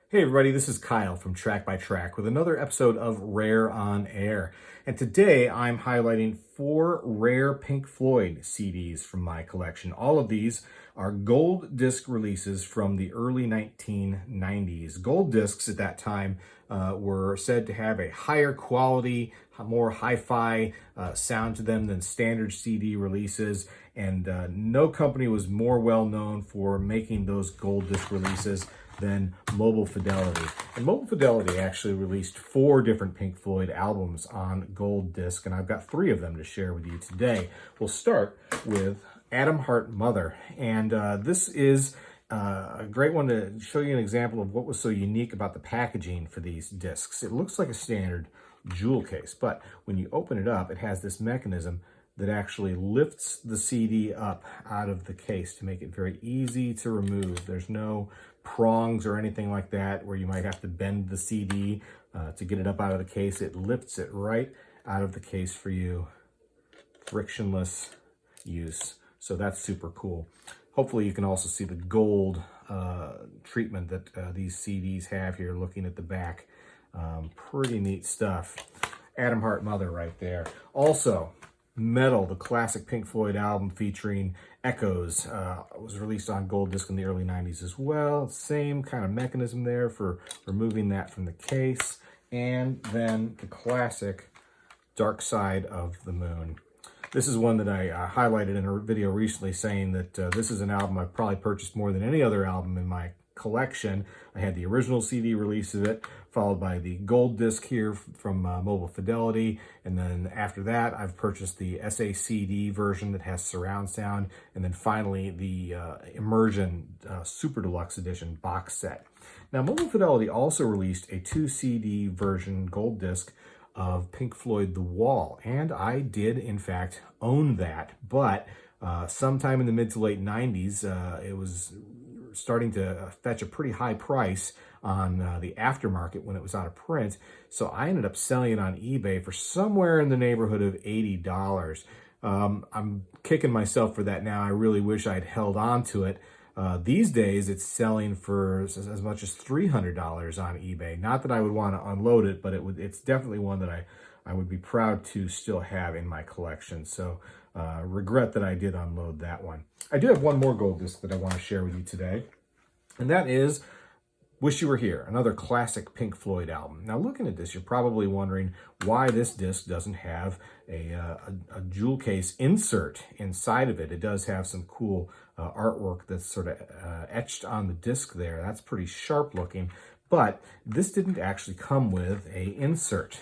Hey everybody, this is Kyle from Track by Track with another episode of Rare on Air. And today I'm highlighting 4 rare Pink Floyd CDs from my collection. All of these are gold disc releases from the early 1990s. Gold discs at that time were said to have a higher quality, more hi-fi sound to them than standard CD releases. And no company was more well known for making those gold disc releases than Mobile Fidelity. And Mobile Fidelity actually released 4 different Pink Floyd albums on gold disc, and I've got 3 of them to share with you today. We'll start with Atom Heart Mother, and this is a great one to show you an example of what was so unique about the packaging for these discs. It looks like a standard jewel case, but when you open it up, it has this mechanism that actually lifts the CD up out of the case to make it very easy to remove. There's no prongs or anything like that where you might have to bend the CD to get it up out of the case. It lifts it right out of the case for you. Frictionless use. So that's super cool. Hopefully you can also see the gold treatment that these CDs have here looking at the back. Pretty neat stuff. Atom Heart Mother right there. Also, Meddle, the classic Pink Floyd album featuring Echoes, was released on gold disc in the early 90s as well. Same kind of mechanism there for removing that from the case. And then the classic Dark Side of the Moon. This is one that I highlighted in a video recently, saying that this is an album I've probably purchased more than any other album in my collection. I had the original CD release of it, followed by the gold disc here from Mobile Fidelity, and then after that I've purchased the SACD version that has surround sound, and then finally the Immersion Super Deluxe Edition box set. Now Mobile Fidelity also released a 2 CD version gold disc of Pink Floyd The Wall, and I did in fact own that, but sometime in the mid to late 90s it was starting to fetch a pretty high price on the aftermarket when it was out of print. So I ended up selling it on eBay for somewhere in the neighborhood of $80. I'm kicking myself for that now. I really wish I'd held on to it. These days it's selling for as much as $300 on eBay. Not that I would want to unload it, but it's definitely one that I would be proud to still have in my collection. So regret that I did unload that one. I do have one more gold disc that I want to share with you today, and that is Wish You Were Here, another classic Pink Floyd album. Now looking at this, you're probably wondering why this disc doesn't have a jewel case insert inside of it. It does have some cool artwork that's sort of etched on the disc there. That's pretty sharp looking, but this didn't actually come with a insert.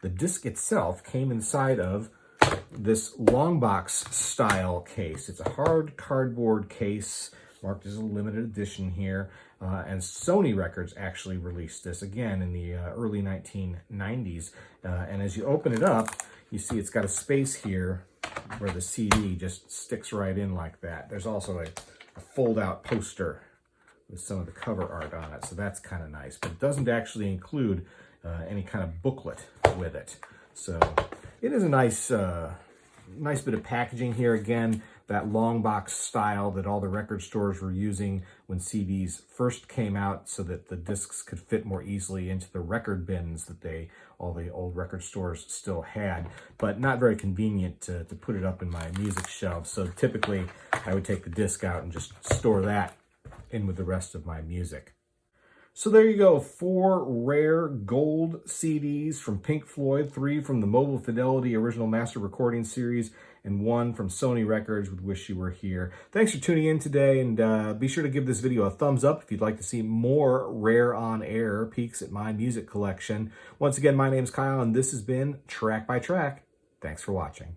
The disc itself came inside of this long box style case. It's a hard cardboard case marked as a limited edition here, and Sony Records actually released this again in the early 1990s. And as you open it up, you see it's got a space here where the CD just sticks right in like that. There's also a fold-out poster with some of the cover art on it, so that's kind of nice. But it doesn't actually include any kind of booklet with it. So it is a nice bit of packaging here. Again, that long box style that all the record stores were using when CDs first came out, so that the discs could fit more easily into the record bins that all the old record stores still had, but not very convenient to put it up in my music shelf. So typically I would take the disc out and just store that in with the rest of my music. So there you go, 4 rare gold CDs from Pink Floyd, 3 from the Mobile Fidelity Original Master Recording Series, and 1 from Sony Records with Wish You Were Here. Thanks for tuning in today, and be sure to give this video a thumbs up if you'd like to see more Rare on Air peeks at my music collection. Once again, my name's Kyle, and this has been Track by Track. Thanks for watching.